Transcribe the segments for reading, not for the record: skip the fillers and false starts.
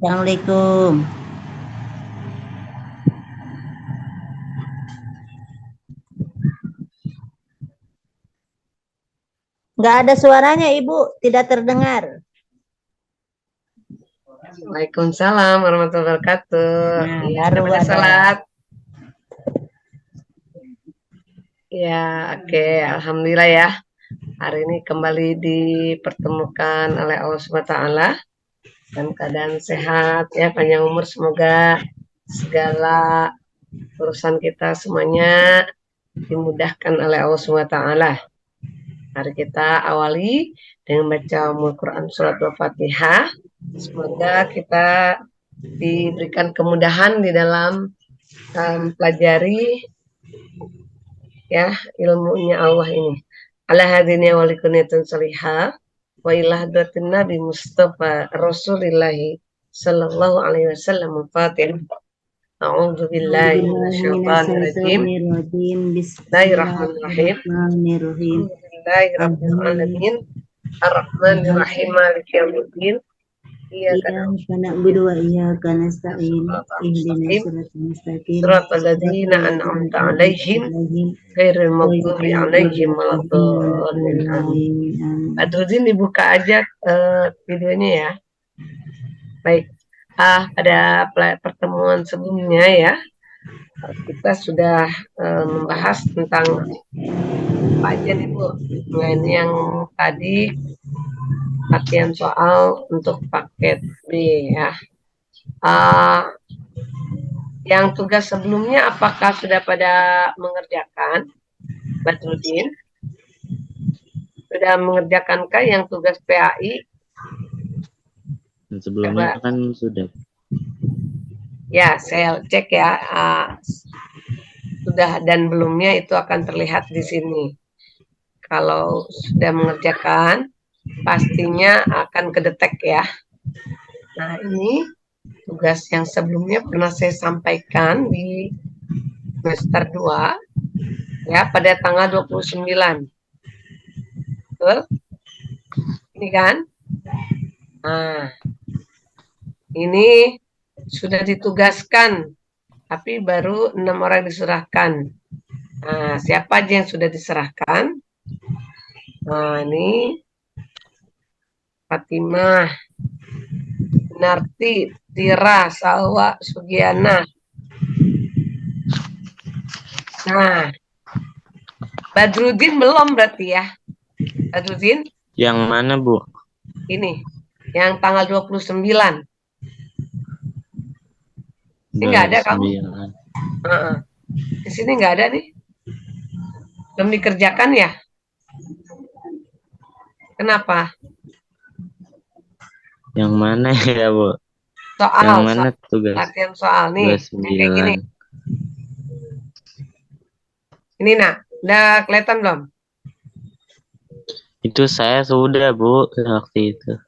Assalamualaikum. Nggak ada suaranya, Ibu. Tidak terdengar. Waalaikumsalam warahmatullahi wabarakatuh. Nah, Iya, baru sudah pada ada. salat. Ya, oke. Alhamdulillah ya. Hari ini kembali dipertemukan oleh Allah Subhanahu wa taala dan keadaan sehat ya, panjang umur, semoga segala urusan kita semuanya dimudahkan oleh Allah Subhanahu wa taala. Mari kita awali dengan baca Al-Quran surat Al-Fatihah. Semoga kita diberikan kemudahan di dalam pelajari ya ilmunya Allah ini. Ala hadini walikunatun salihah wa ila hadratin Nabi Mustafa Rasulillahi sallallahu alaihi wasallam. Fatihah. A'udzu billahi minasyaitonir rajim. Bismillahirrahmanirrahim. Bismillahirrahmanirrahim. Alhamdulillahirabbil alamin. Ar-Rahmanir Rahim. Maliki yaumiddin. Iyyaka na'budu wa iyyaka nasta'in. Ihdinas siratal mustaqim. siratal ladzina an'amta 'alaihim ghairil maghdubi 'alaihim waladdallin. Badrudin dibuka aja videonya ya. Baik. Pada pertemuan sebelumnya ya, kita sudah membahas tentang apa aja nih Bu. Nah, ini yang tadi latihan soal untuk paket B ya. Yang tugas sebelumnya apakah sudah pada mengerjakan? Badrudin sudah mengerjakankah yang tugas PAI? Sebelumnya kan sudah. Ya, saya cek ya. Sudah dan belumnya itu akan terlihat di sini. Kalau sudah mengerjakan, pastinya akan kedetek ya. Nah, ini tugas yang sebelumnya pernah saya sampaikan di semester 2 ya, pada tanggal 29. Betul? Ini kan? Nah, ini sudah ditugaskan, tapi baru 6 orang diserahkan. Nah, siapa aja yang sudah diserahkan? Nah, ini Fatimah, Narti, Tira, Salwa, Sugiana. Nah, Badrudin belum berarti ya? Badrudin? Yang mana, Bu? Ini, yang tanggal 29. Ini nggak ada kamu? Di sini nggak ada nih. Belum dikerjakan ya? Kenapa? Yang mana ya, Bu? Soal. Yang mana tugas? Latihan soal nih. Kayak gini. Ini nak, udah kelihatan belum? Itu saya sudah, Bu, waktu itu.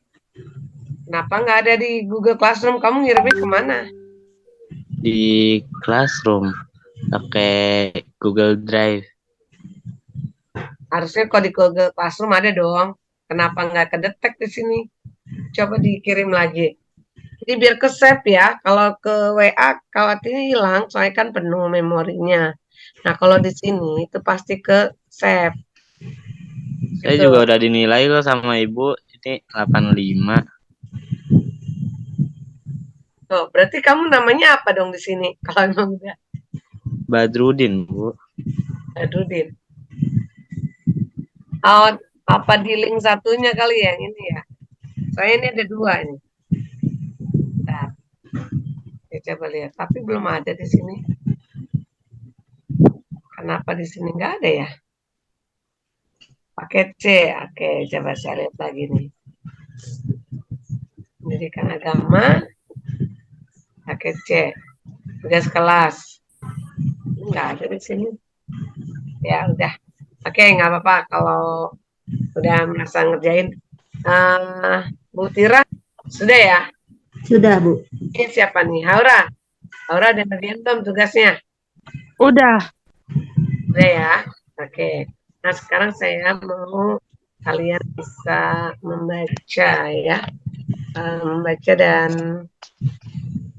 Kenapa nggak ada di Google Classroom? Kamu ngirimnya kemana? Di Classroom, pakai Google Drive. Harusnya kalau di Google Classroom ada dong. Kenapa nggak kedetek di sini? Coba dikirim lagi. Jadi biar ke save ya. Kalau ke WA khawatirnya hilang, soalnya kan penuh memorinya. Nah kalau di sini itu pasti ke save. Saya gitu. juga udah dinilai kok sama Ibu. Ini 85. Tuh, berarti kamu namanya apa dong di sini? Kalau emang udah Badrudin, Bu. Badrudin. Oh, apa di link satunya kali ya ini ya? Soalnya ini ada 2 ini. Nah, ya coba lihat. Tapi belum ada di sini. Kenapa di sini nggak ada ya? Paket C. Oke, coba saya lihat lagi nih. Pendidikan agama. Paket C. Tugas kelas. Nggak ada di sini. Ya udah. Oke, nggak apa-apa kalau udah merasa ngerjain. Bu Tira, sudah ya? Sudah, Bu. Ini siapa nih? Haura. Haura udah ngerjain belum tugasnya? Udah. Udah ya? Oke. Nah, sekarang saya mau kalian bisa membaca ya. membaca dan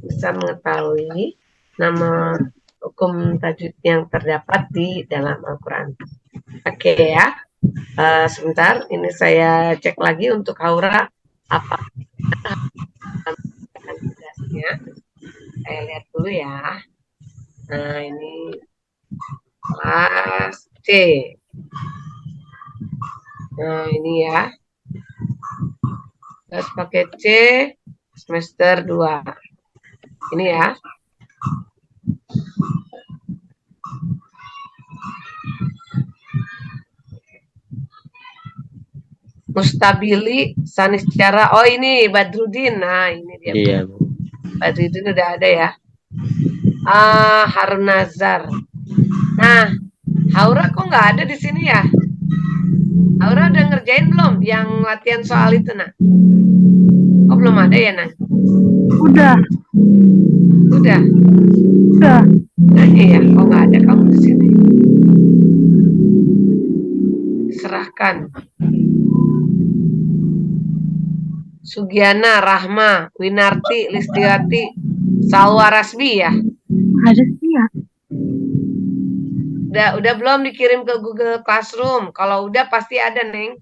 bisa mengetahui nama hukum tajwid yang terdapat di dalam Al-Quran. Oke ya, sebentar, ini saya cek lagi untuk Haura apa tugasnya. Saya lihat dulu ya. Nah, ini kelas C. Nah, ini ya. Kelas paket C semester 2. Ini ya. Mustabili Sanis Cara. Oh, ini Badrudin. Nah, ini dia. Iya, Bu. Badrudin udah ada ya. Harun Nazar. Nah, Haura kok nggak ada di sini ya? Haura udah ngerjain belum yang latihan soal itu, nak? Oh, belum ada ya, Nang? Udah. Udah. Udah. Nah, iya, kok nggak ada kamu di sini? Serahkan. Sugiana, Rahma, Winarti, Listiati, Salwa Rasbi ya? Ada sih ya. Udah belum dikirim ke Google Classroom? Kalau udah pasti ada, Neng.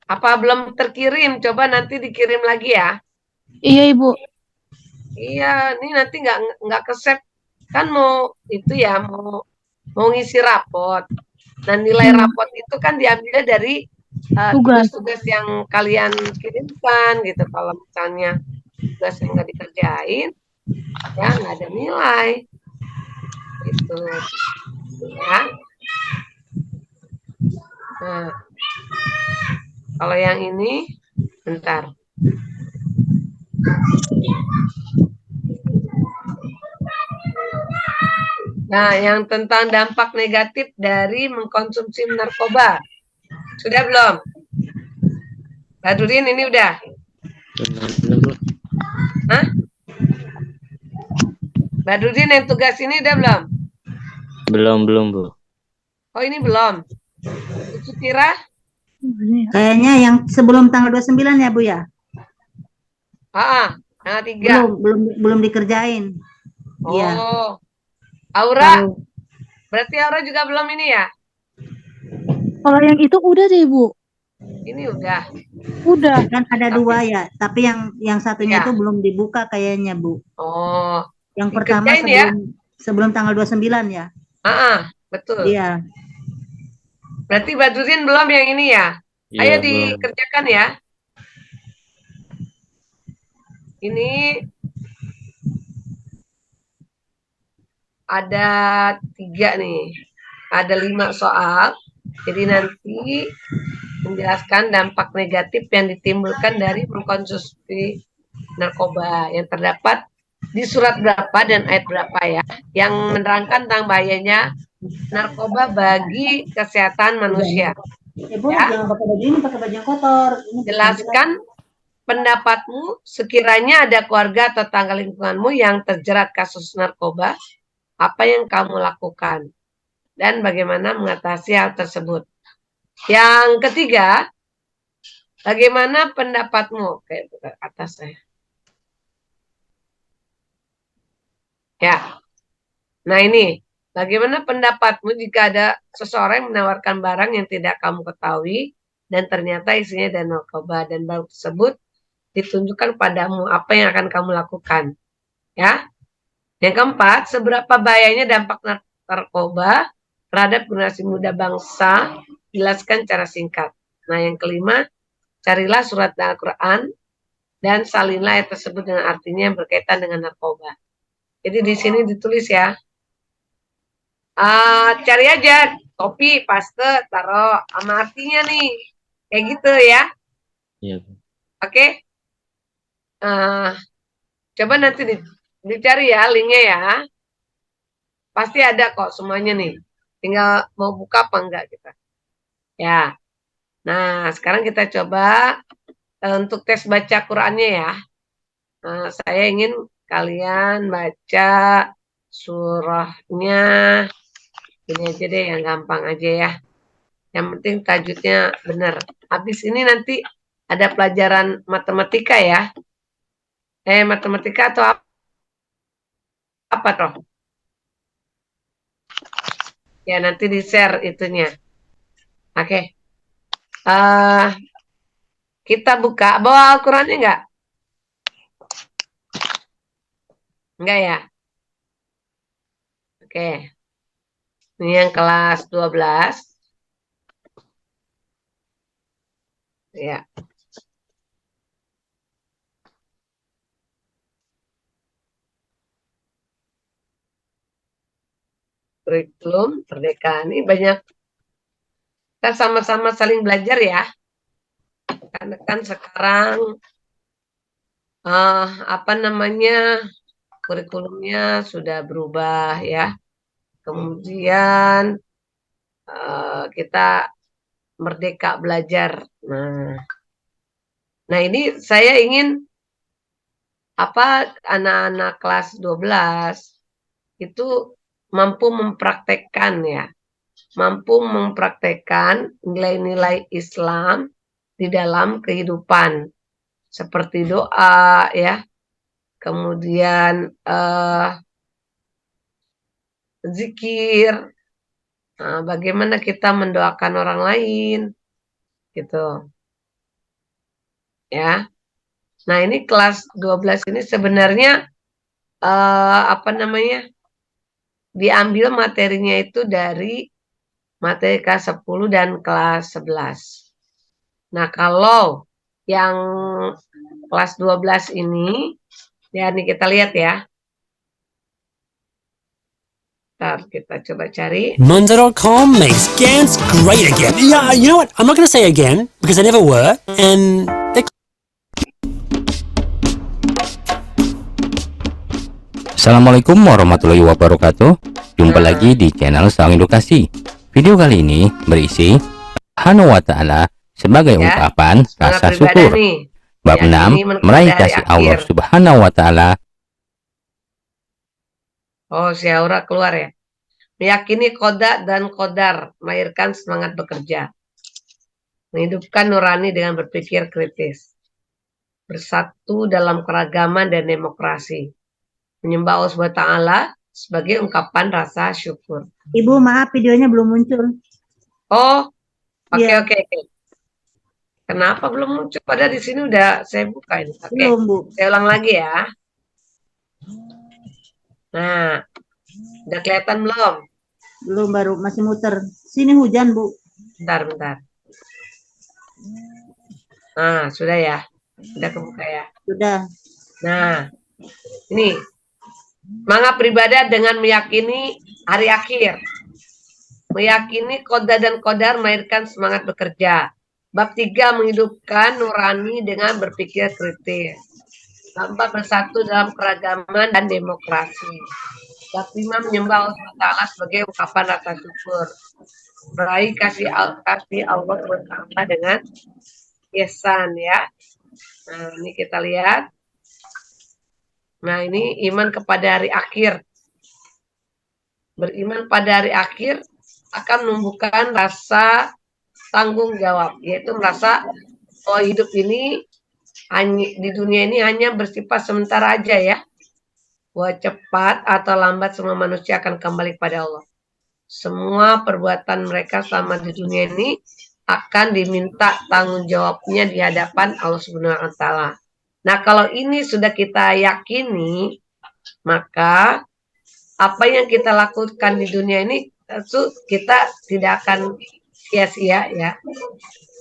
Apa belum terkirim? Coba nanti dikirim lagi ya. Iya, Ibu. Iya, ini nanti nggak ke-save. Kan mau itu ya, mau ngisi rapot. Nah, nilai rapot itu kan diambil dari tugas-tugas yang kalian kirimkan gitu. Kalau misalnya tugas yang nggak dikerjain, ya nggak ada nilai. Itu ya. Nah, kalau yang ini, bentar. Nah, yang tentang dampak negatif dari mengkonsumsi narkoba. Sudah belum? Badrudin ini udah? Belum, Bu. Hah? Badrudin yang tugas ini udah belum? Belum, Bu. Oh, ini belum. Itu Tira? Kayaknya yang sebelum tanggal 29 ya, Bu ya? Tanggal 3. Belum dikerjain. Iya. Oh. Aura? Kalau Berarti Aura juga belum ini ya? Kalau yang itu udah deh, Bu. Ini udah. Udah. kan ada dua ya, tapi yang satunya Iya. itu belum dibuka kayaknya, Bu. Oh. Yang pertama Dikerjain ya? sebelum tanggal 29 ya. Betul. Iya. Berarti Badrudin belum yang ini ya? Iya, Ayo belum. dikerjakan ya. Ini ada 3 nih. Ada 5 soal. Jadi nanti menjelaskan dampak negatif yang ditimbulkan dari mengkonsumsi narkoba yang terdapat di surat berapa dan ayat berapa ya, yang menerangkan tentang bahayanya narkoba bagi kesehatan manusia. Bu, jangan pakai baju ini, pakai baju yang kotor. Jelaskan pendapatmu sekiranya ada keluarga atau tetangga lingkunganmu yang terjerat kasus narkoba, apa yang kamu lakukan dan bagaimana mengatasi hal tersebut. Yang ketiga, bagaimana pendapatmu? Kayak ke atas saya. Ya. Nah, ini bagaimana pendapatmu jika ada seseorang yang menawarkan barang yang tidak kamu ketahui dan ternyata isinya ada narkoba dan barang tersebut ditunjukkan padamu, apa yang akan kamu lakukan? Ya. Yang keempat, seberapa bahayanya dampak narkoba terhadap generasi muda bangsa? Jelaskan cara singkat. Nah, yang kelima, carilah surat Al-Quran dan salinlah ayat tersebut dengan artinya yang berkaitan dengan narkoba. Jadi di sini ditulis ya. Cari aja copy, paste, taruh sama artinya nih. Kayak gitu ya. Iya, Bu. Oke. Coba nanti dicari ya linknya ya. Pasti ada kok semuanya nih. Tinggal mau buka apa enggak kita. Ya. Nah, sekarang kita coba untuk tes baca Qurannya ya. Saya ingin kalian baca surahnya. Ini aja deh yang gampang aja ya. Yang penting tajwidnya benar. Habis ini nanti ada pelajaran matematika ya. Matematika atau apa toh? Ya nanti di-share itunya. Oke. Kita buka. Bawa Al-Qur'annya enggak? Enggak ya? Oke. Ini yang kelas 12. Ya. Kurikulum Merdeka. Ini banyak. Kita sama-sama saling belajar ya. Karena kan sekarang apa namanya, kurikulumnya sudah berubah ya. Kemudian kita merdeka belajar. Nah ini saya ingin anak-anak kelas 12 itu mampu mempraktekkan ya. Mampu mempraktekkan nilai-nilai Islam di dalam kehidupan. Seperti doa ya. Kemudian zikir, bagaimana kita mendoakan orang lain, gitu. Ya. Nah ini kelas 12 ini sebenarnya diambil materinya itu dari materi kelas 10 dan kelas 11. Nah kalau yang kelas 12 ini, ya nih kita lihat ya. Ntar kita coba cari. Monzo.com makes GANs great again. Yeah, you know what? I'm not going to say again because I never were. And Assalamualaikum warahmatullahi wabarakatuh. Jumpa lagi di channel Sang Edukasi. Video kali ini berisi Subhanahu wa ta'ala sebagai ungkapan rasa syukur. Bab 6, meraih kasih Allah Subhanahu wa ta'ala. Oh, si Aura keluar ya. Meyakini qada dan qadar, melahirkan semangat bekerja. Menghidupkan nurani dengan berpikir kritis. Bersatu dalam keragaman dan demokrasi. Menyembah Allah SWT sebagai ungkapan rasa syukur. Ibu, maaf videonya belum muncul. Oh, oke. Iya. Oke. Kenapa belum muncul? Padahal di sini udah saya buka ini. Oke. Belum, Bu. Saya ulang lagi ya. Nah, udah kelihatan belum? Belum, baru masih muter. Sini hujan, Bu. Bentar. Nah, sudah ya. Sudah kebuka ya. Sudah. Nah, ini. Semangat beribadah dengan meyakini hari akhir. Meyakini qada dan qadar melahirkan semangat bekerja. Bab 3 menghidupkan nurani dengan berpikir kritis. Bab 4 bersatu dalam keragaman dan demokrasi. Bab 5 menyembah Allah sebagai ungkapan rasa syukur. Meraih kasih Allah SWT dengan ihsan ya. Nah, ini kita lihat. Nah, ini iman kepada hari akhir. Beriman pada hari akhir akan menumbuhkan rasa tanggung jawab, yaitu merasa bahwa hidup ini di dunia ini hanya bersifat sementara aja ya. Bahwa cepat atau lambat semua manusia akan kembali kepada Allah. Semua perbuatan mereka selama di dunia ini akan diminta tanggung jawabnya di hadapan Allah Subhanahu wa taala. Nah, kalau ini sudah kita yakini, maka apa yang kita lakukan di dunia ini kita tidak akan sia-sia ya.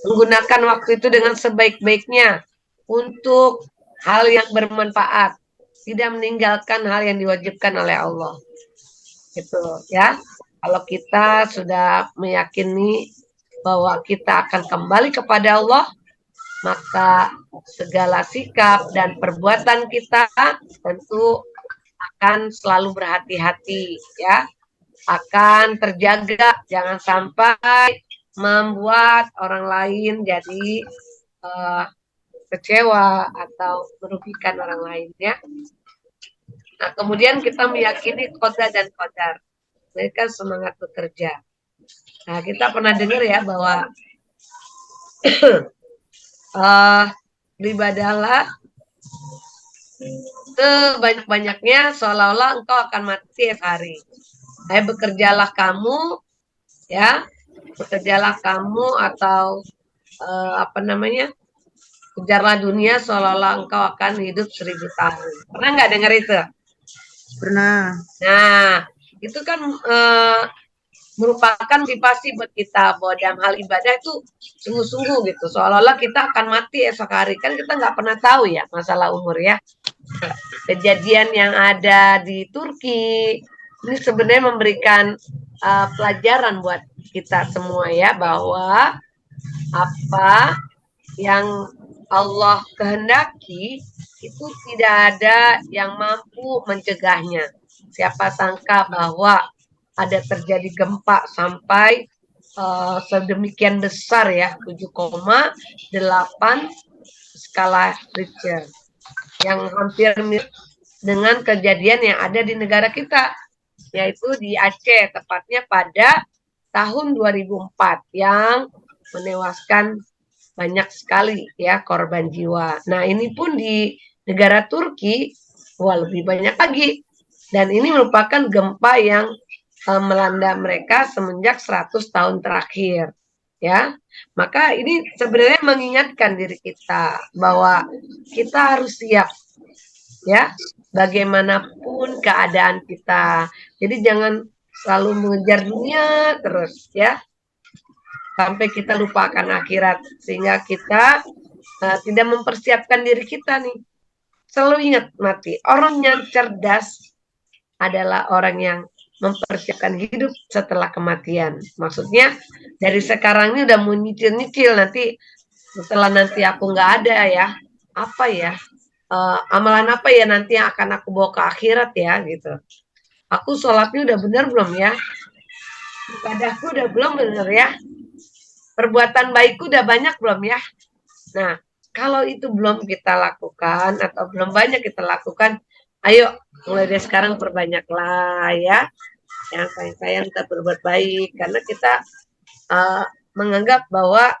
Menggunakan waktu itu dengan sebaik-baiknya untuk hal yang bermanfaat, tidak meninggalkan hal yang diwajibkan oleh Allah. Gitu ya. Kalau kita sudah meyakini bahwa kita akan kembali kepada Allah, maka segala sikap dan perbuatan kita tentu akan selalu berhati-hati ya. Akan terjaga, jangan sampai membuat orang lain jadi kecewa atau merugikan orang lain ya. Nah, kemudian kita meyakini qada dan qadar. Mereka semangat bekerja. Nah, kita pernah dengar ya bahwa Beribadahlah sebanyak-banyaknya seolah-olah engkau akan mati esok hari. Bekerjalah kamu, ya, bekerjalah kamu atau apa namanya, kejarlah dunia seolah-olah engkau akan hidup 1000 tahun. Pernah nggak dengar itu? Pernah. Nah, itu kan merupakan motivasi buat kita bahwa dalam hal ibadah itu sungguh-sungguh gitu. Seolah-olah kita akan mati esok hari. Kan kita nggak pernah tahu ya masalah umur ya. Kejadian yang ada di Turki ini sebenarnya memberikan pelajaran buat kita semua ya, bahwa apa yang Allah kehendaki itu tidak ada yang mampu mencegahnya. Siapa sangka bahwa ada terjadi gempa sampai sedemikian besar ya, 7,8 skala Richter, yang hampir mirip dengan kejadian yang ada di negara kita, yaitu di Aceh, tepatnya pada tahun 2004 yang menewaskan banyak sekali ya korban jiwa. Nah, ini pun di negara Turki, wah lebih banyak lagi. Dan ini merupakan gempa yang melanda mereka semenjak 100 tahun terakhir. Ya, maka ini sebenarnya mengingatkan diri kita bahwa kita harus siap ya, bagaimanapun keadaan kita. Jadi jangan selalu mengejar dunia terus ya, sampai kita lupakan akhirat, sehingga kita tidak mempersiapkan diri kita nih. Selalu ingat mati. Orang yang cerdas adalah orang yang mempersiapkan hidup setelah kematian. Maksudnya dari sekarang ini udah mau nyicil-nyicil, nanti setelah nanti aku nggak ada ya, apa ya, amalan apa ya nanti yang akan aku bawa ke akhirat ya gitu. Aku sholatnya udah bener belum ya? Ibadahku udah belum bener ya? Perbuatan baikku udah banyak belum ya? Nah, kalau itu belum kita lakukan atau belum banyak kita lakukan, ayo mulai dari sekarang perbanyaklah ya. Yang sayang-sayang kita berbuat baik, karena kita menganggap bahwa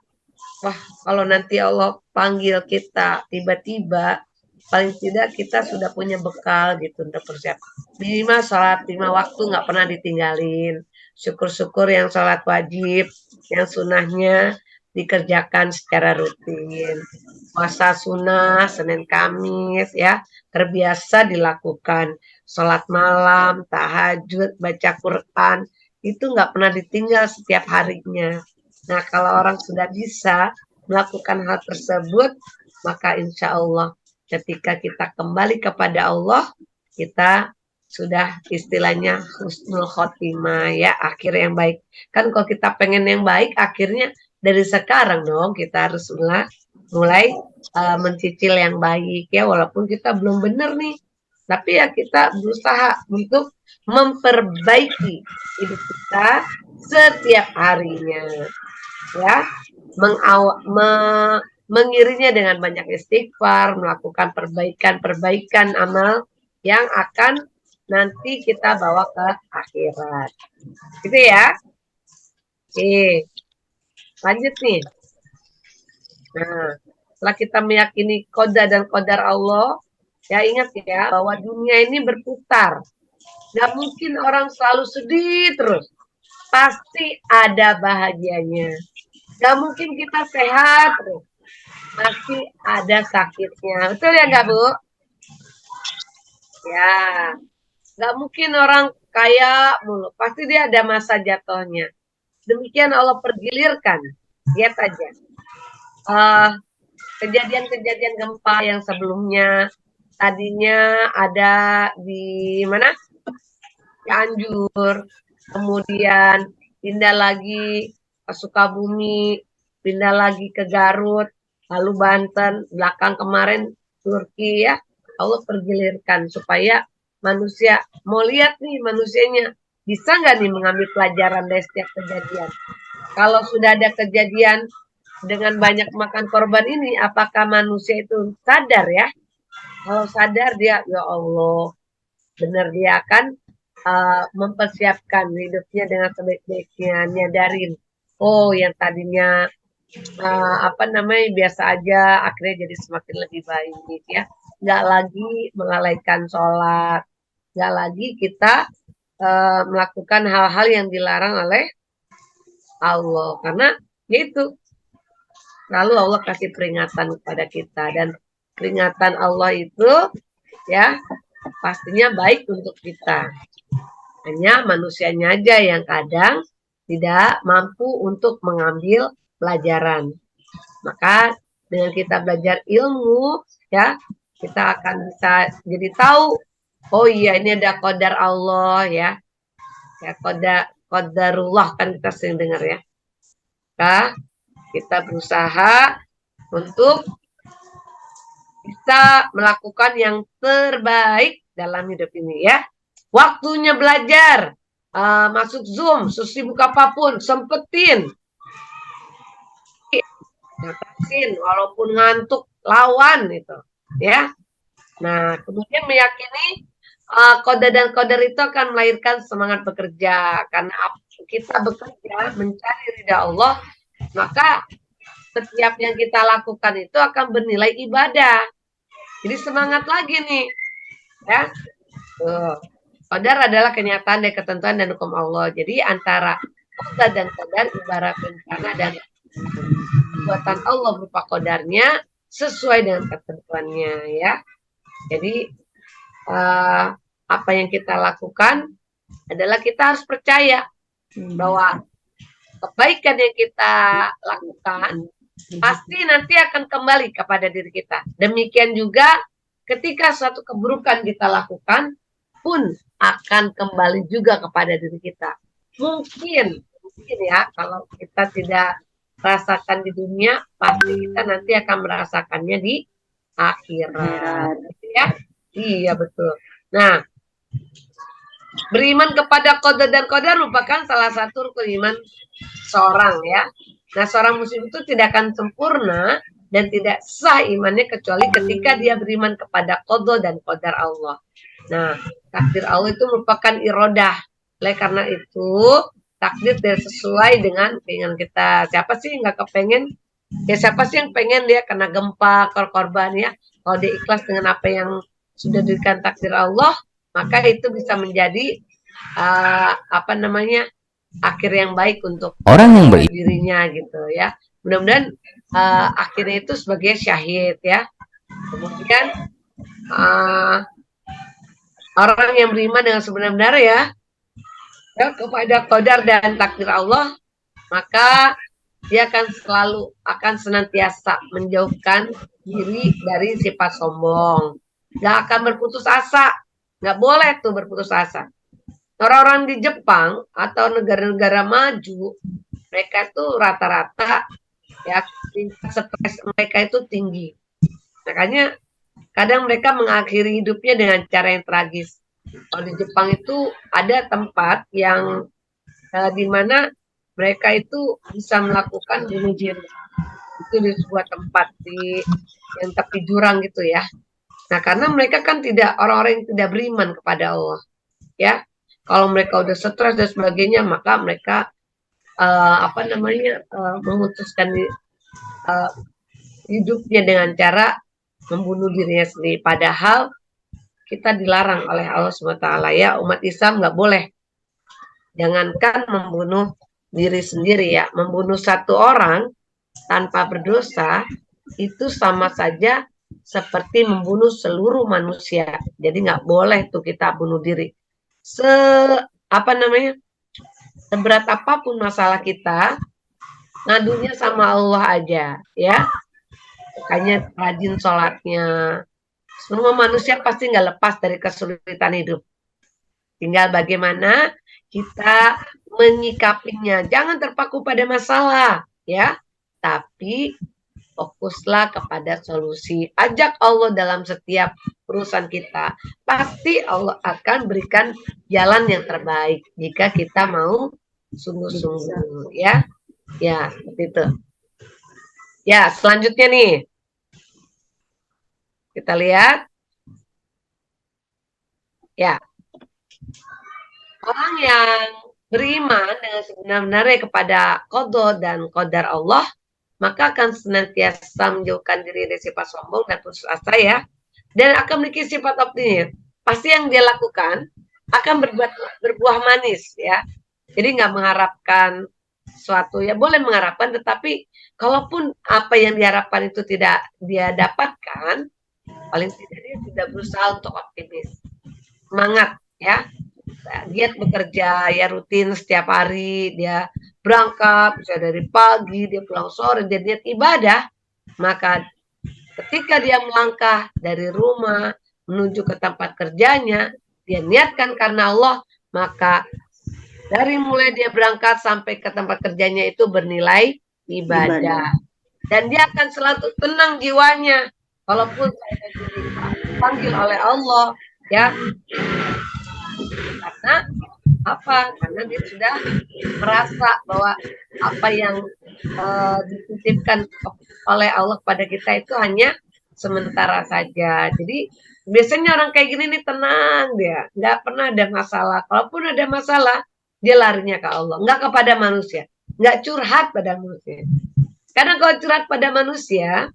wah, kalau nanti Allah panggil kita tiba-tiba, paling tidak kita sudah punya bekal gitu untuk persiapan. Minimal sholat 5 waktu nggak pernah ditinggalin. Syukur-syukur yang sholat wajib, yang sunnahnya dikerjakan secara rutin. Puasa sunnah, Senin Kamis ya, terbiasa dilakukan. Sholat malam, tahajud, baca Quran, itu nggak pernah ditinggal setiap harinya. Nah, kalau orang sudah bisa melakukan hal tersebut, maka insya Allah ketika kita kembali kepada Allah, kita sudah istilahnya husnul khotimah ya, akhir yang baik. Kan kalau kita pengen yang baik, akhirnya dari sekarang dong kita harus mulai mencicil yang baik ya, walaupun kita belum benar nih. Tapi ya kita berusaha untuk memperbaiki hidup kita setiap harinya. Ya, mengiringnya dengan banyak istighfar, melakukan perbaikan amal yang akan nanti kita bawa ke akhirat. Gitu ya. Oke, lanjut nih. Nah, setelah kita meyakini qada dan qadar Allah, ya ingat ya bahwa dunia ini berputar. Gak mungkin orang selalu sedih terus. Pasti ada bahagianya. Gak mungkin kita sehat terus. Pasti ada sakitnya. Betul ya gak, Bu? Ya. Gak mungkin orang kaya mulu. Pasti dia ada masa jatuhnya. Demikian Allah pergilirkan. Lihat aja. Kejadian-kejadian gempa yang sebelumnya. Tadinya ada di mana? Cianjur, kemudian pindah lagi ke Sukabumi, pindah lagi ke Garut, lalu Banten, belakang kemarin Turki ya. Allah pergilirkan supaya manusia mau lihat nih manusianya bisa nggak nih mengambil pelajaran dari setiap kejadian. Kalau sudah ada kejadian dengan banyak makan korban ini, apakah manusia itu sadar ya? Kalau sadar dia, ya Allah, benar dia akan mempersiapkan hidupnya dengan sebaik-baiknya, nyadarin, oh yang tadinya biasa aja, akhirnya jadi semakin lebih baik ya. Nggak lagi melalaikan sholat, nggak lagi kita melakukan hal-hal yang dilarang oleh Allah, karena itu lalu Allah kasih peringatan kepada kita, dan peringatan Allah itu ya pastinya baik untuk kita. Hanya manusianya aja yang kadang tidak mampu untuk mengambil pelajaran. Maka dengan kita belajar ilmu ya, kita akan bisa jadi tahu, oh iya ini ada qadar Allah ya. Ya qadarullah kan kita sering dengar ya. Maka kita berusaha untuk bisa melakukan yang terbaik dalam hidup ini ya. Waktunya belajar, masuk Zoom, sesibuk apapun, sempetin. Ngatasin, walaupun ngantuk, lawan itu, ya. Nah, kemudian meyakini qada dan qadar itu akan melahirkan semangat bekerja. Karena kita bekerja mencari ridha Allah, maka setiap yang kita lakukan itu akan bernilai ibadah. Jadi semangat lagi nih, ya. Qadar adalah kenyataan dari ketentuan dan hukum Allah. Jadi antara qada dan qadar ibarat rencana dan buatan Allah berupa qadarnya sesuai dengan ketentuannya ya. Jadi apa yang kita lakukan adalah kita harus percaya bahwa kebaikan yang kita lakukan pasti nanti akan kembali kepada diri kita. Demikian juga ketika suatu keburukan kita lakukan pun akan kembali juga kepada diri kita. Mungkin ya kalau kita tidak rasakan di dunia, pasti kita nanti akan merasakannya di akhirat. Ya, iya betul. Nah, beriman kepada qada dan qadar merupakan salah satu rukun iman seorang ya. Nah, seorang muslim itu tidak akan sempurna dan tidak sah imannya kecuali ketika dia beriman kepada qada dan qadar Allah. Nah, takdir Allah itu merupakan irodah. Oleh karena itu, takdir tidak sesuai dengan keinginan kita. Siapa sih nggak kepengen? Ya siapa sih yang pengen dia kena gempa, korban ya? Kalau dia ikhlas dengan apa yang sudah diberikan takdir Allah, maka itu bisa menjadi akhir yang baik untuk Orang yang dirinya gitu ya. Mudah-mudahan akhirnya itu sebagai syahid ya. Kemudian orang yang beriman dengan sebenar-benar ya kepada qadar dan takdir Allah, maka dia akan senantiasa menjauhkan diri dari sifat sombong. Gak akan berputus asa. Gak boleh tuh berputus asa. Orang-orang di Jepang atau negara-negara maju, mereka tuh rata-rata ya tingkat stres mereka itu tinggi. Makanya kadang mereka mengakhiri hidupnya dengan cara yang tragis. Kalau di Jepang itu ada tempat yang di mana mereka itu bisa melakukan bunuh diri. Itu di sebuah tempat yang tepi jurang gitu ya. Nah, karena mereka kan orang-orang yang tidak beriman kepada Allah. Ya. Kalau mereka udah stres dan sebagainya, maka mereka memutuskan hidupnya dengan cara membunuh dirinya sendiri. Padahal kita dilarang oleh Allah SWT ya, umat Islam nggak boleh. Jangankan membunuh diri sendiri ya, membunuh satu orang tanpa berdosa itu sama saja seperti membunuh seluruh manusia. Jadi nggak boleh tuh kita bunuh diri. Seberat apapun masalah kita, ngadunya sama Allah aja ya. Makanya rajin sholatnya. Semua manusia pasti nggak lepas dari kesulitan hidup. Tinggal bagaimana kita menyikapinya. Jangan terpaku pada masalah, ya. Tapi fokuslah kepada solusi. Ajak Allah dalam setiap urusan kita. Pasti Allah akan berikan jalan yang terbaik jika kita mau sungguh-sungguh, ya. Ya, seperti itu. Ya, selanjutnya nih. Kita lihat. Ya. Orang yang beriman dengan sebenar-benarnya kepada qada dan qadar Allah, maka akan senantiasa menjauhkan diri dari sifat sombong dan putus asa ya, dan akan memiliki sifat optimis. Pasti yang dia lakukan akan berbuah manis ya. Jadi nggak mengharapkan sesuatu ya, boleh mengharapkan, tetapi kalaupun apa yang diharapkan itu tidak dia dapatkan, paling tidak dia sudah berusaha untuk optimis, semangat ya. Giat bekerja ya, rutin setiap hari dia berangkat, bisa dari pagi dia pulang sore, dia niat ibadah. Maka ketika dia melangkah dari rumah menuju ke tempat kerjanya, dia niatkan karena Allah, maka dari mulai dia berangkat sampai ke tempat kerjanya itu bernilai ibadah. Dan dia akan selalu tenang jiwanya, walaupun saya dipanggil oleh Allah ya. Karena apa? Karena dia sudah merasa bahwa apa yang dititipkan oleh Allah pada kita itu hanya sementara saja. Jadi biasanya orang kayak gini nih tenang dia, nggak pernah ada masalah. Kalaupun ada masalah, dia larinya ke Allah, nggak kepada manusia, nggak curhat pada manusia. Karena kalau curhat pada manusia,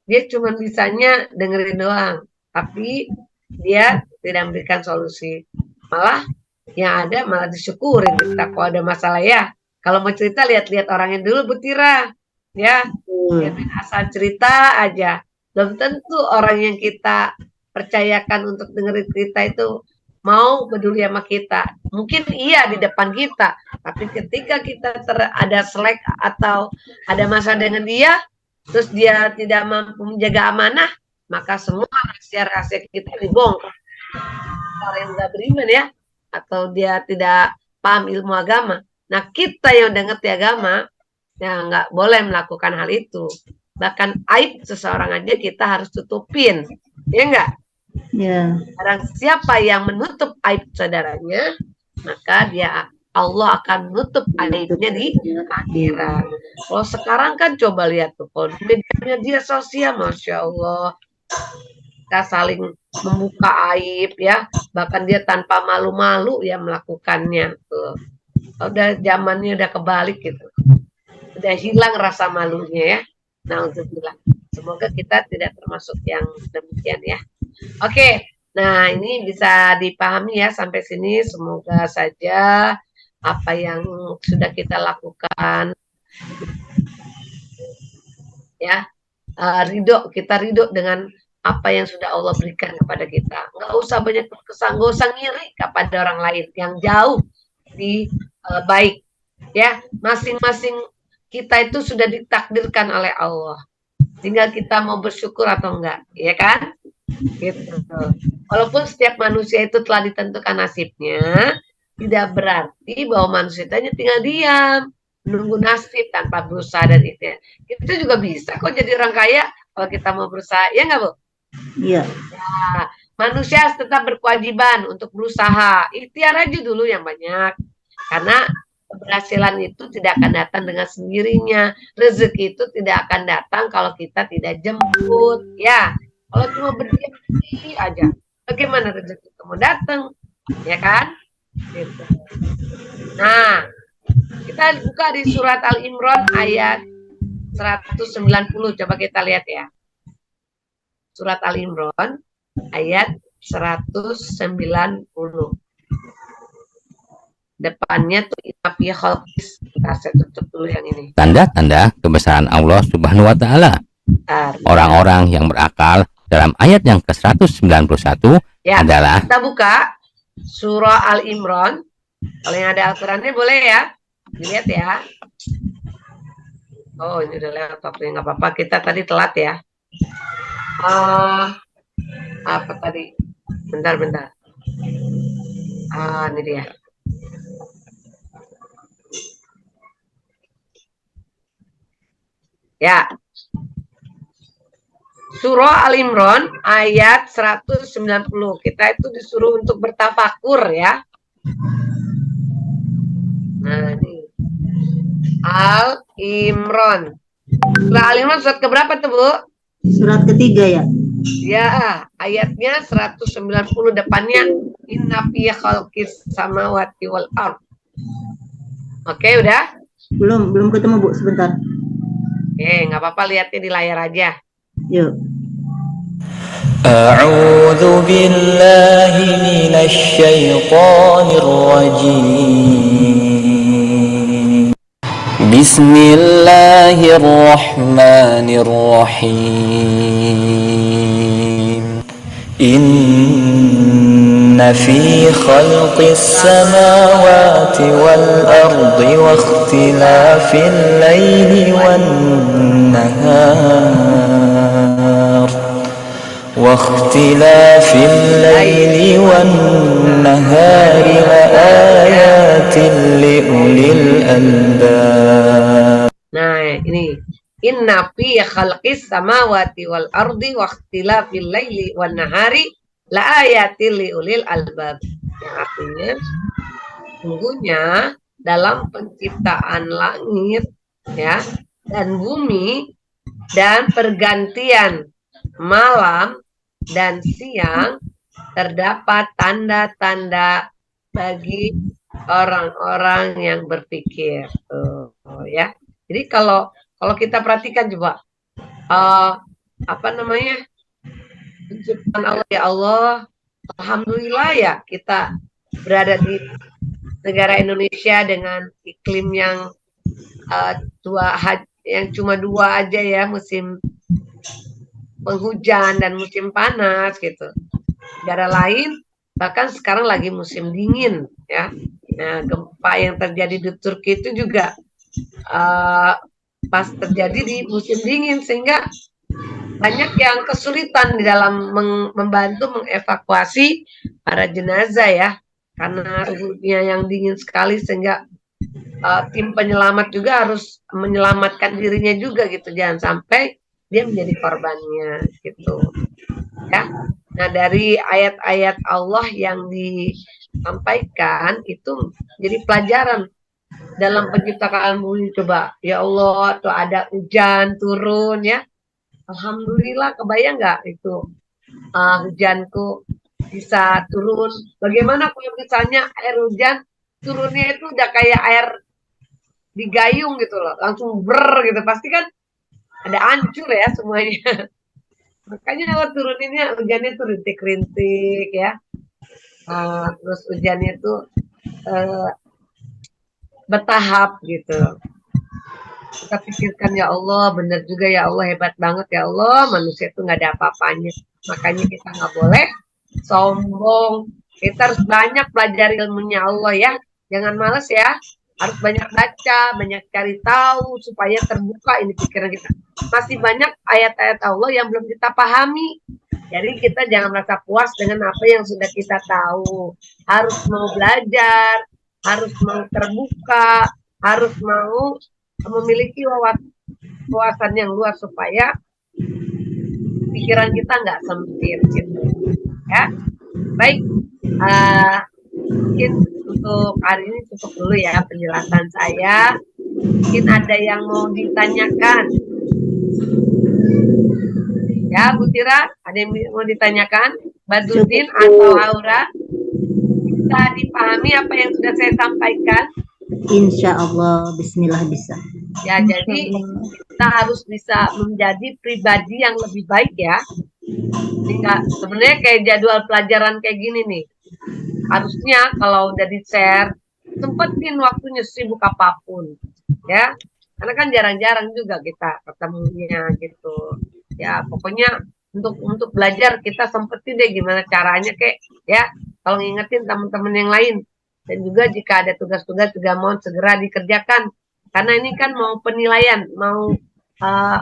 dia cuma bisanya dengerin doang, tapi dia tidak memberikan solusi. Malah yang ada malah disyukurin kita kalau ada masalah ya. Kalau mau cerita lihat-lihat orangnya dulu Bu Tira ya. Jangan asal cerita aja. Belum tentu orang yang kita percayakan untuk dengerin cerita itu mau peduli sama kita. Mungkin iya di depan kita, tapi ketika kita ada selek atau ada masalah dengan dia, terus dia tidak mampu menjaga amanah, maka semua rahasia-rahasia kita dibongkar. Orang yang nggak beriman ya, atau dia tidak paham ilmu agama. Nah kita yang udah ngerti agama, ya nggak boleh melakukan hal itu. Bahkan aib seseorang aja kita harus tutupin, ya enggak? Ya. Barang siapa yang menutup aib saudaranya, maka dia Allah akan menutup aibnya di akhirat. Kalau sekarang kan coba lihat tuh, kalau media sosial, masya Allah, kita saling membuka aib ya, bahkan dia tanpa malu-malu ya melakukannya tuh. Udah zamannya udah kebalik gitu, udah hilang rasa malunya ya. Nah untuk bilang, semoga kita tidak termasuk yang demikian ya. Oke, nah ini bisa dipahami ya sampai sini. Semoga saja apa yang sudah kita lakukan ya, kita ridho dengan apa yang sudah Allah berikan kepada kita. Nggak usah banyak berkesan, nggak usah ngiri kepada orang lain yang jauh di baik ya. Masing-masing kita itu sudah ditakdirkan oleh Allah, tinggal kita mau bersyukur atau enggak, ya kan? Gitu. Walaupun setiap manusia itu telah ditentukan nasibnya, tidak berarti bahwa manusia itu hanya tinggal diam menunggu nasib tanpa berusaha dan ikhtiar. Kita juga bisa kok jadi orang kaya kalau kita mau berusaha, ya nggak Bu? Iya. Ya, manusia harus tetap berkewajiban untuk berusaha, ikhtiar aja dulu yang banyak, karena keberhasilan itu tidak akan datang dengan sendirinya. Rezeki itu tidak akan datang kalau kita tidak jemput ya. Kalau cuma berdiam diri aja, bagaimana rezeki itu mau datang, ya kan? Gitu. Nah, kita buka di surat Al-Imran ayat 190. Coba kita lihat ya. Surat Al-Imran ayat 190. Depannya tuh inafi khalqis. Saya tutup dulu yang ini. Tanda-tanda kebesaran Allah Subhanahu wa taala. Orang-orang yang berakal dalam ayat yang ke-191 ya, adalah, kita buka surah Al-Imran. Kalau yang ada Al-Qurannya boleh ya, dilihat ya. Oh ini udah lewat waktunya, nggak apa-apa, kita tadi telat ya. Apa tadi? Bentar. Ini dia. Ya. Surah Al-Imran ayat 190. Kita itu disuruh untuk bertafakur ya. Nah, ini Al-Imran. Surah Al-Imran surat keberapa tuh, Bu? Surat ketiga ya. Ya, ayatnya 190, depannya inna fi khalqis samawati wal ard. Oke, udah? Belum ketemu Bu, sebentar. Oke, nggak apa-apa, lihatnya di layar aja. Yuk. أعوذ بالله من الشيطان الرجيم بسم الله الرحمن الرحيم إن في خلق السماوات والأرض واختلاف الليل والنهار لآيات لأولي الألباب. Nah, ini inna fi khalqis samawati wal ardi wa ikhtilafil laili wan nahari laayatil liulil albab. Yang artinya sungguhnya dalam penciptaan langit ya dan bumi dan pergantian malam dan siang terdapat tanda-tanda bagi orang-orang yang berpikir. Ya. Jadi kalau kita perhatikan coba apa namanya penciptaan Allah, ya Allah, alhamdulillah ya kita berada di negara Indonesia dengan iklim yang yang cuma dua aja ya, musim penghujan dan musim panas gitu. Negara lain bahkan sekarang lagi musim dingin ya. Nah, gempa yang terjadi di Turki itu juga pas terjadi di musim dingin, sehingga banyak yang kesulitan di dalam membantu mengevakuasi para jenazah ya, karena suhunya yang dingin sekali, sehingga tim penyelamat juga harus menyelamatkan dirinya juga gitu, jangan sampai dia menjadi korbannya gitu ya. Nah, dari ayat-ayat Allah yang disampaikan itu jadi pelajaran dalam penciptaan bumi. Coba ya Allah, tuh ada hujan turun ya, alhamdulillah. Kebayang nggak itu hujanku bisa turun? Bagaimana kalau misalnya air hujan turunnya itu udah kayak air di gayung gitu loh, langsung ber gitu, pasti kan ada hancur ya semuanya. Makanya kalau turuninnya hujannya tuh rintik-rintik ya, terus hujannya tuh bertahap gitu. Kita pikirkan ya Allah, benar juga ya Allah, hebat banget ya Allah, manusia itu nggak ada apa-apanya. Makanya kita nggak boleh sombong, kita harus banyak belajar ilmunya Allah ya, jangan males ya, harus banyak baca, banyak cari tahu supaya terbuka ini pikiran kita. Masih banyak ayat-ayat Allah yang belum kita pahami, jadi kita jangan merasa puas dengan apa yang sudah kita tahu, harus mau belajar, harus mau terbuka, harus mau memiliki wawasan yang luas supaya pikiran kita nggak sempit gitu ya. Baik, mungkin untuk hari ini cukup dulu ya penjelasan saya. Mungkin ada yang mau ditanyakan ya, Bu Tira, ada yang mau ditanyakan, Badrudin atau Aura? Bisa dipahami apa yang sudah saya sampaikan? Insya Allah, Bismillah bisa. Ya, jadi kita harus bisa menjadi pribadi yang lebih baik ya. Jika sebenarnya kayak jadwal pelajaran kayak gini nih, harusnya kalau udah di-share, sempetin waktunya sibuk apapun ya. Karena kan jarang-jarang juga kita ketemunya gitu. Ya, pokoknya untuk belajar kita sempetin deh gimana caranya kayak ya, kalau ngingetin teman-teman yang lain. Dan juga jika ada tugas-tugas juga mohon segera dikerjakan. Karena ini kan mau penilaian, mau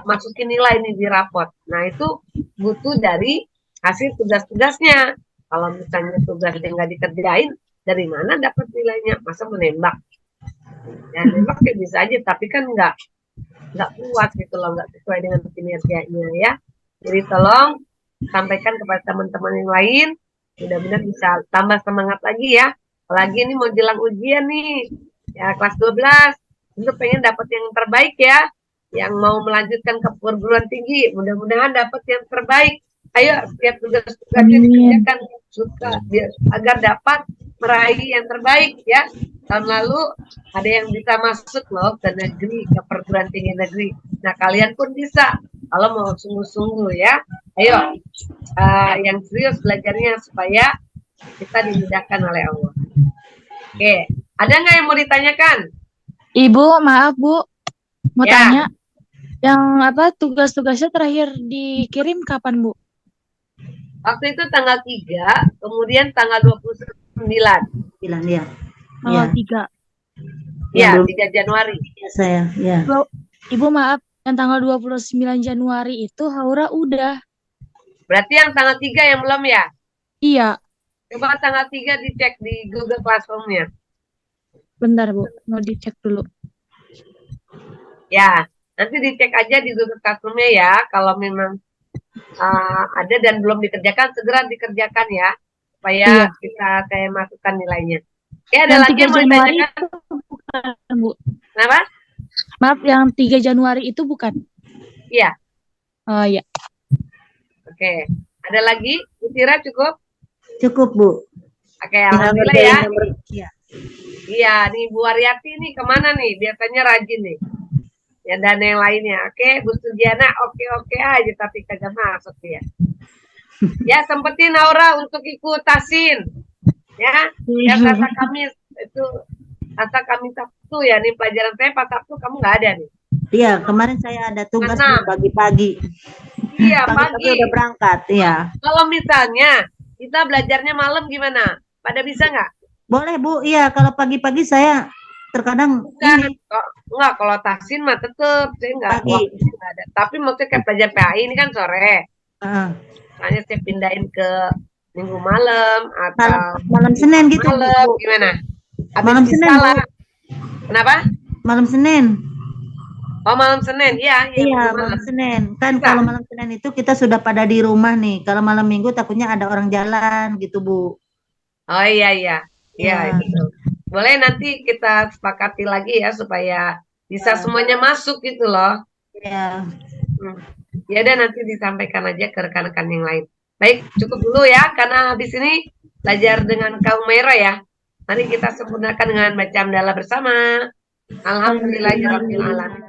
masukin nilai ini di rapot. Nah, itu butuh dari hasil tugas-tugasnya. Kalau misalnya tugasnya nggak dikerjain, dari mana dapat nilainya? Masa menembak? Ya, nembak ya bisa aja, tapi kan nggak puas gitu loh, nggak sesuai dengan kinerjanya ya. Jadi tolong sampaikan kepada teman-teman yang lain, mudah-mudahan bisa tambah semangat lagi ya. Apalagi ini mau jelang ujian nih, ya kelas 12, tentu pengen dapat yang terbaik ya. Yang mau melanjutkan ke perguruan tinggi, mudah-mudahan dapat yang terbaik. Ayo, setiap tugas-tugasnya Amin. dikerjakan suka biar agar dapat meraih yang terbaik ya. Tahun lalu ada yang bisa masuk loh ke negeri, ke perguruan tinggi negeri. Nah, kalian pun bisa kalau mau sungguh-sungguh ya. Ayo, yang serius belajarnya supaya kita dimudahkan oleh Allah. Oke, ada nggak yang mau ditanyakan? Ibu, maaf Bu, mau Ya. tanya. Yang apa tugas-tugasnya terakhir dikirim kapan Bu? Waktu itu tanggal 3, kemudian tanggal 29. Bilang ya. Tanggal Ya, 3. Ya, belum 3 Januari. ya saya. Ya. Ibu maaf, yang tanggal 29 Januari itu Haura udah. Berarti yang tanggal 3 yang belum ya? Iya, Coba tanggal 3 dicek di Google Classroom-nya. bentar Bu, mau dicek dulu. Ya, nanti dicek aja di Google Classroom-nya ya. Kalau memang ada dan belum dikerjakan, segera dikerjakan ya. Supaya Iya. saya masukkan nilainya. Ya, ada Yang lagi 3 yang mau Januari ditanyakan? itu bukan Bu. Kenapa? Maaf, yang 3 Januari itu bukan. Iya, Oh iya. oke. Ada lagi? Utira cukup? Cukup Bu. Oke, Tinggal alhamdulillah ya. ngerjain nomor. Ya. Iya, nih Bu Aryati nih kemana nih? Biasanya rajin nih. Ya, dan yang lainnya. Oke, Bu Sugiana oke-oke aja tapi kagak masuk ya. Ya, sempetin Aura untuk ikut tasin. Ya, Selasa Kamis itu Selasa Kamis Sabtu ya nih pelajaran saya pas Sabtu kamu nggak ada nih. Iya, kemarin saya ada tugas Bu, 6. pagi-pagi. Iya, Pagi-pagi pagi. udah berangkat, ya. Kalau misalnya kita belajarnya malam gimana? Pada bisa nggak? Boleh Bu, iya kalau pagi-pagi saya terkadang Bukan. ini Enggak, kalau tasin mah tetep saya nggak Pagi. waktunya nggak ada. Tapi maksudnya kayak pelajaran PAI ini kan sore. Soalnya saya pindahin ke minggu malam atau malam Senin gitu malam Bu. gimana? Habis Malam Senin, salah. Bu. Kenapa? Malam Senin. Oh, malam Senin. Ya, Iya, minggu malam Senin. Kan Bisa. kalau malam Senin itu kita sudah pada di rumah nih. Kalau malam Minggu takutnya ada orang jalan gitu, Bu. Oh iya iya. Iya, Ya. gitu. Boleh nanti kita sepakati lagi ya supaya bisa semuanya masuk gitu loh. Ya. Ya udah nanti disampaikan aja ke rekan-rekan yang lain. Baik, cukup dulu ya karena habis ini belajar dengan kaum merah ya. Mari kita sempurnakan dengan baca hamdalah bersama. Alhamdulillahirabbil alamin.